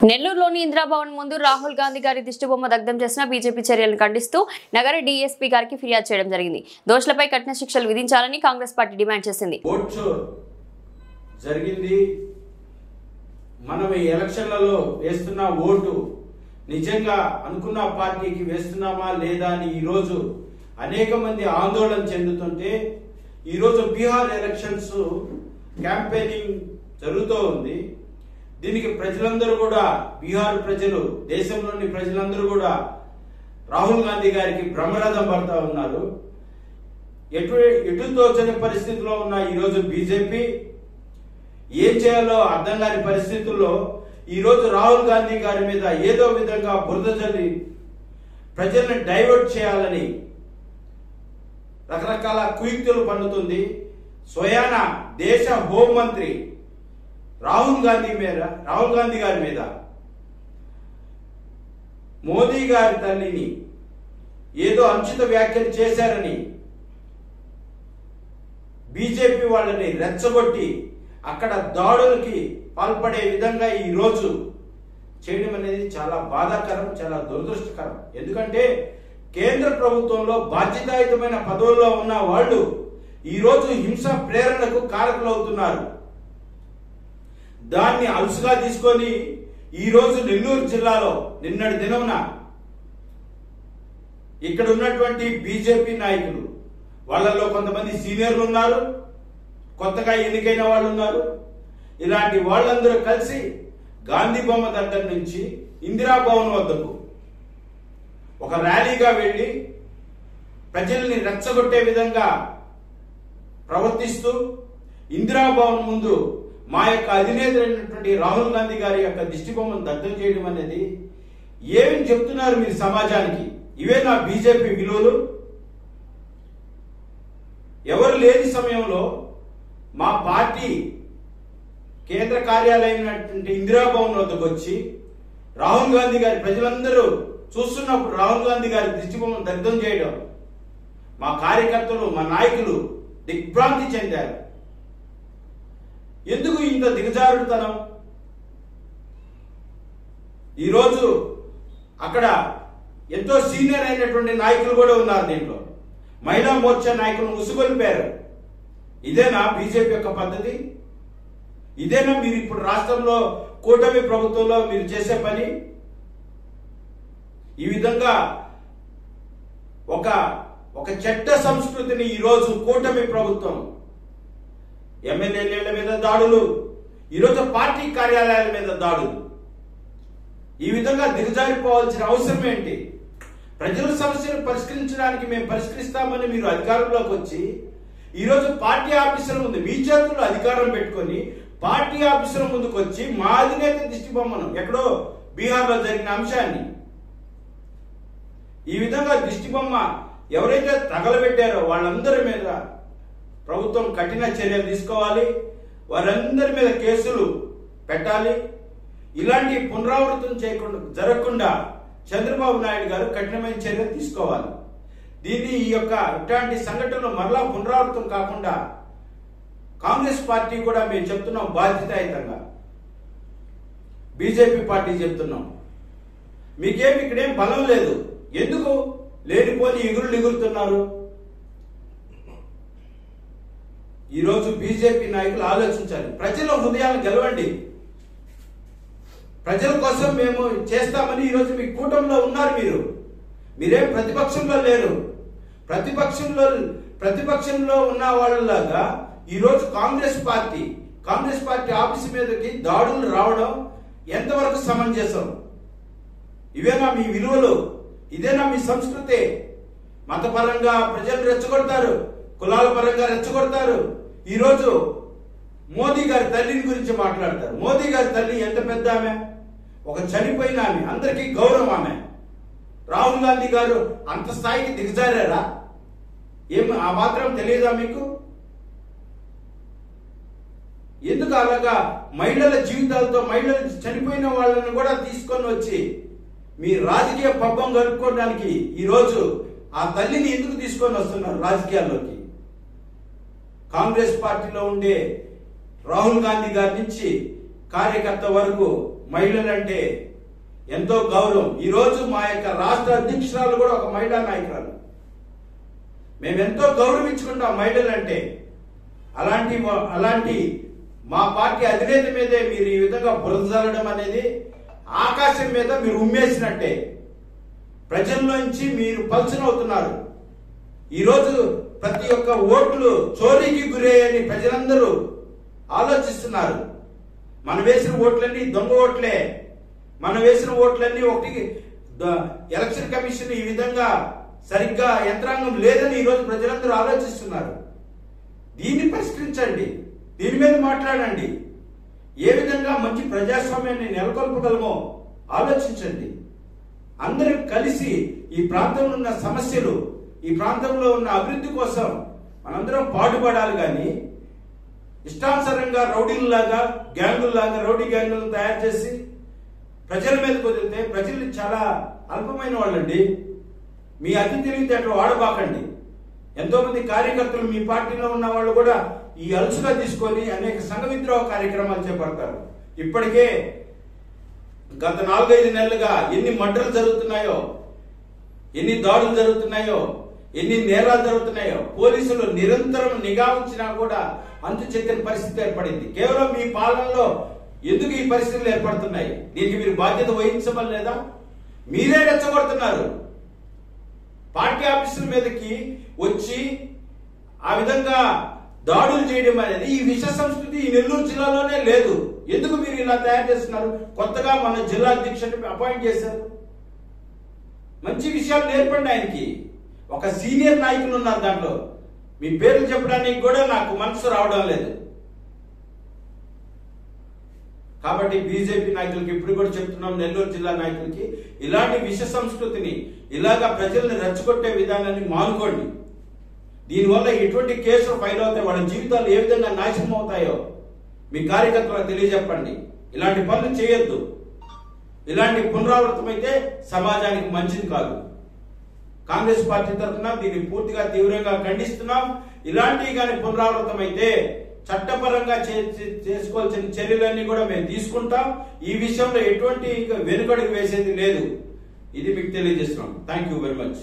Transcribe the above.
నెల్లూరులోని ఇందిరాభవన్ ముందు రాహుల్ గాంధీ గారి దిష్టిబొమ్మ దగ్ధం చేసిన బీజేపీ చర్యలను ఖండిస్తూ నగర డీఎస్పీ గారికి ఫిర్యాదు చేయడం జరిగింది. దోషులపై కఠిన శిక్షలు విధించాలని కాంగ్రెస్ పార్టీ డిమాండ్ చేసింది. మనం ఈ ఎలక్షన్లలో వేస్తున్న ఓటు నిజంగా అనుకున్న పార్టీకి వేస్తున్నామా లేదా అని ఈరోజు అనేక మంది ఆందోళన చెందుతుంటే ఈరోజు బీహార్ ఎలక్షన్స్ క్యాంపెయినింగ్ జరుగుతూ ఉంది. దీనికి ప్రజలందరూ కూడా బీహార్ ప్రజలు, దేశంలోని ప్రజలందరూ కూడా రాహుల్ గాంధీ గారికి బ్రహ్మరథం పడతా ఉన్నారు. ఎటు తోచని పరిస్థితిలో ఉన్న ఈరోజు బీజేపీ ఏం చేయాలో అర్థం కాని పరిస్థితుల్లో ఈరోజు రాహుల్ గాంధీ గారి మీద ఏదో విధంగా బురద జల్లి ప్రజల్ని డైవర్ట్ చేయాలని రకరకాల కుయుక్తులు పన్నుతుంది. స్వయాన దేశ హోంమంత్రి రాహుల్ గాంధీ గారి మీద మోదీ గారి తల్లిని ఏదో అనుచిత వ్యాఖ్యలు చేశారని బీజేపీ వాళ్ళని రెచ్చగొట్టి అక్కడ దాడులకి పాల్పడే విధంగా ఈ రోజు చేయడం అనేది చాలా బాధాకరం, చాలా దురదృష్టకరం. ఎందుకంటే కేంద్ర ప్రభుత్వంలో బాధ్యతాయుతమైన పదవుల్లో ఉన్న వాళ్ళు ఈ రోజు హింస ప్రేరణకు కారకులవుతున్నారు. దాన్ని అలుసుగా తీసుకొని ఈ రోజు నెల్లూరు జిల్లాలో నిన్నటి దినమున ఇక్కడ ఉన్నటువంటి బీజేపీ నాయకులు, వాళ్ళలో కొంతమంది సీనియర్లు ఉన్నారు, కొత్తగా ఎన్నికైన వాళ్ళు ఉన్నారు. ఇలాంటి వాళ్ళందరూ కలిసి గాంధీ బొమ్మ దగ్గర నుంచి ఇందిరాభవన్ వద్దకు ఒక ర్యాలీగా వెళ్లి ప్రజల్ని రెచ్చగొట్టే విధంగా ప్రవర్తిస్తూ ఇందిరాభవన్ ముందు మా యొక్క అధినేత అయినటువంటి రాహుల్ గాంధీ గారి యొక్క దిష్టిబొమ్మను దగ్ధం చేయడం అనేది ఏమి చెప్తున్నారు మీరు సమాజానికి? ఇవే నా బీజేపీ విలువలు? ఎవరు లేని సమయంలో మా పార్టీ కేంద్ర కార్యాలయం ఇందిరాభవన్ వద్దకు వచ్చి రాహుల్ గాంధీ గారి ప్రజలందరూ చూస్తున్నప్పుడు రాహుల్ గాంధీ గారి దిష్టిబొమ్మను దగ్ధం చేయడం, మా కార్యకర్తలు, మా నాయకులు దిగ్భ్రాంతి చెందారు. ఎందుకు ఇంత దిగజారుడుతనం? ఈరోజు అక్కడ ఎంతో సీనియర్ అయినటువంటి నాయకులు కూడా ఉన్నారు. దీంట్లో మహిళా మోర్చా నాయకులు ఉసుగొల్పారు. ఇదేనా బీజేపీ యొక్క పద్ధతి? ఇదేనా మీరు ఇప్పుడు రాష్ట్రంలో కూటమి ప్రభుత్వంలో మీరు చేసే పని? ఈ విధంగా ఒక చెడ్డ సంస్కృతిని ఈరోజు కూటమి ప్రభుత్వం ఎమ్మెల్యేల మీద దాడులు, ఈరోజు పార్టీ కార్యాలయాల మీద దాడులు, ఈ విధంగా దిగజారిపోవాల్సిన అవసరం ఏంటి? ప్రజల సమస్యలు పరిష్కరించడానికి మేము పరిష్కరిస్తామని మీరు అధికారంలోకి వచ్చి ఈరోజు పార్టీ ఆఫీసుల ముందు మీ చేతుల్లో అధికారం పెట్టుకొని పార్టీ ఆఫీసుల ముందుకు వచ్చి మా అధినేత దిష్టిబొమ్మను, ఎక్కడో బీహార్లో జరిగిన అంశాన్ని, ఈ విధంగా దిష్టిబొమ్మ ఎవరైతే తగలబెట్టారో వాళ్ళందరి మీద ప్రభుత్వం కఠిన చర్యలు తీసుకోవాలి. వారందరి మీద కేసులు పెట్టాలి. ఇలాంటి పునరావృతం జరగకుండా చంద్రబాబు నాయుడు గారు కఠినమైన చర్యలు తీసుకోవాలి. ఇట్లాంటి సంఘటనలు మరలా పునరావృతం కాకుండా కాంగ్రెస్ పార్టీ కూడా మేము చెప్తున్నాం బాధ్యతాయుతంగా, బీజేపీ పార్టీ చెప్తున్నాం, మీకేమి ఇక్కడేం బలం లేదు, ఎందుకు లేనిపోని ఎగురుతున్నారు? ఈరోజు బీజేపీ నాయకులు ఆలోచించాలి. ప్రజల హృదయాలను గెలవండి. ప్రజల కోసం మేము చేస్తామని ఈరోజు మీ కూటమిలో ఉన్నారు. మీరేం ప్రతిపక్షంలో లేరు. ప్రతిపక్షంలో ఉన్న వాళ్ళలాగా ఈరోజు కాంగ్రెస్ పార్టీ ఆఫీసు మీదకి దాడులు రావడం ఎంతవరకు సమంజసం? ఇవేనా మీ విలువలు? ఇదేనా మీ సంస్కృతి? మతపరంగా ప్రజలు రెచ్చగొడతారు, కులాల పరంగా రెచ్చగొడతారు. ఈరోజు మోదీ గారి తల్లిని గురించి మాట్లాడతారు. మోదీ గారి తల్లి ఎంత పెద్ద ఆమె, ఒక చనిపోయిన ఆమె, అందరికీ గౌరవం ఆమె. రాహుల్ గాంధీ గారు అంత స్థాయికి దిగజారా? ఆ మాత్రం తెలియదా మీకు? ఎందుకు అలాగా మహిళల జీవితాలతో, మహిళలు చనిపోయిన వాళ్ళని కూడా తీసుకొని వచ్చి మీ రాజకీయ పబ్బం గడుపుకోవడానికి ఈరోజు ఆ తల్లిని ఎందుకు తీసుకొని వస్తున్నారు రాజకీయాల్లోకి? కాంగ్రెస్ పార్టీలో ఉండే రాహుల్ గాంధీ గారి నుంచి కార్యకర్త వరకు మహిళలంటే ఎంతో గౌరవం. ఈరోజు మా యొక్క రాష్ట్ర అధ్యక్షురాలు కూడా ఒక మహిళా నాయకురాలు. మేమెంతో గౌరవించుకుంటాం మహిళలంటే. అలాంటి మా పార్టీ అధినేత మీదే మీరు ఈ విధంగా బురద జల్లడం అనేది ఆకాశం మీద మీరు ఉమ్మేసినట్టే. ప్రజల్లోంచి మీరు పల్చనవుతున్నారు. ఈరోజు ప్రతి ఒక్క ఓట్లు చోరీకి గురయ్యని ప్రజలందరూ ఆలోచిస్తున్నారు. మనం వేసిన ఓట్లన్నీ దొంగ ఓట్లే. మనం వేసిన ఓట్లన్నీ ఒకటి ఎలక్షన్ కమిషన్ ఈ విధంగా సరిగ్గా యంత్రాంగం లేదని ఈరోజు ప్రజలందరూ ఆలోచిస్తున్నారు. దీన్ని పరిష్కరించండి, దీని మీద మాట్లాడండి. ఏ విధంగా మంచి ప్రజాస్వామ్యాన్ని నెలకొల్పగలమో ఆలోచించండి. అందరూ కలిసి ఈ ప్రాంతంలో ఉన్న సమస్యలు, ఈ ప్రాంతంలో ఉన్న అభివృద్ధి కోసం మనందరం పాటుపడాలి. కానీ ఇష్టానుసారంగా రౌడీల్లాగా, గ్యాంగుల్లాగా రౌడీ గ్యాంగులను తయారు చేసి ప్రజల మీద కుదిరితే ప్రజలు చాలా అల్పమైన వాళ్ళండి. మీ అతి తెలివితేటలు వాడబాకండి. ఎంతో మంది కార్యకర్తలు మీ పార్టీలో ఉన్న వాళ్ళు కూడా ఈ అలుసుగా తీసుకొని అనేక సంఘ విద్రోహ కార్యక్రమాలు చేపడతారు. ఇప్పటికే గత 4-5 నెలలుగా ఎన్ని మర్డర్లు జరుగుతున్నాయో, ఎన్ని దాడులు జరుగుతున్నాయో, ఎన్ని నేరాలు జరుగుతున్నాయో పోలీసులు నిరంతరం నిఘా ఉంచినా కూడా అంతు చెక్కని పరిస్థితి ఏర్పడింది. కేవలం మీ పాలనలో ఎందుకు ఈ పరిస్థితులు ఏర్పడుతున్నాయి? దీనికి మీరు బాధ్యత వహించమని లేదా? మీరే రెచ్చగొడుతున్నారు. పార్టీ ఆఫీసుల మీదకి వచ్చి ఆ విధంగా దాడులు చేయడం అనేది ఈ విష సంస్కృతి ఈ నెల్లూరు జిల్లాలోనే లేదు. ఎందుకు మీరు ఇలా తయారు చేస్తున్నారు? కొత్తగా మన జిల్లా అధ్యక్షుడిని అపాయింట్ చేశారు. మంచి విషయాలు నేర్పండి ఆయనకి. ఒక సీనియర్ నాయకులు ఉన్నారు దాంట్లో. మీ పేర్లు చెప్పడానికి కూడా నాకు మనసు రావడం లేదు. కాబట్టి బీజేపీ నాయకులకి ఇప్పుడు కూడా చెప్తున్నాం, నెల్లూరు జిల్లా నాయకులకి, ఇలాంటి విష సంస్కృతిని, ఇలాగా ప్రజల్ని రెచ్చగొట్టే విధానాన్ని మానుకోండి. దీనివల్ల ఎటువంటి కేసులు ఫైల్ అవుతాయి, వాళ్ళ జీవితాలు ఏ విధంగా నాశనం అవుతాయో మీ కార్యకర్తలకు తెలియజెప్పండి. ఇలాంటి పనులు చేయొద్దు. ఇలాంటి పునరావృతం అయితే సమాజానికి మంచిది కాదు. కాంగ్రెస్ పార్టీ తరఫున దీన్ని పూర్తిగా తీవ్రంగా ఖండిస్తున్నాం. ఇలాంటివి కానీ పునరావృతం అయితే చట్టపరంగా చేసుకోవాల్సిన చర్యలన్నీ కూడా మేము తీసుకుంటాం. ఈ విషయంలో ఎటువంటి వెనుకడుగు వేసేది లేదు. ఇది మీకు తెలియజేస్తున్నాం. Thank you very much.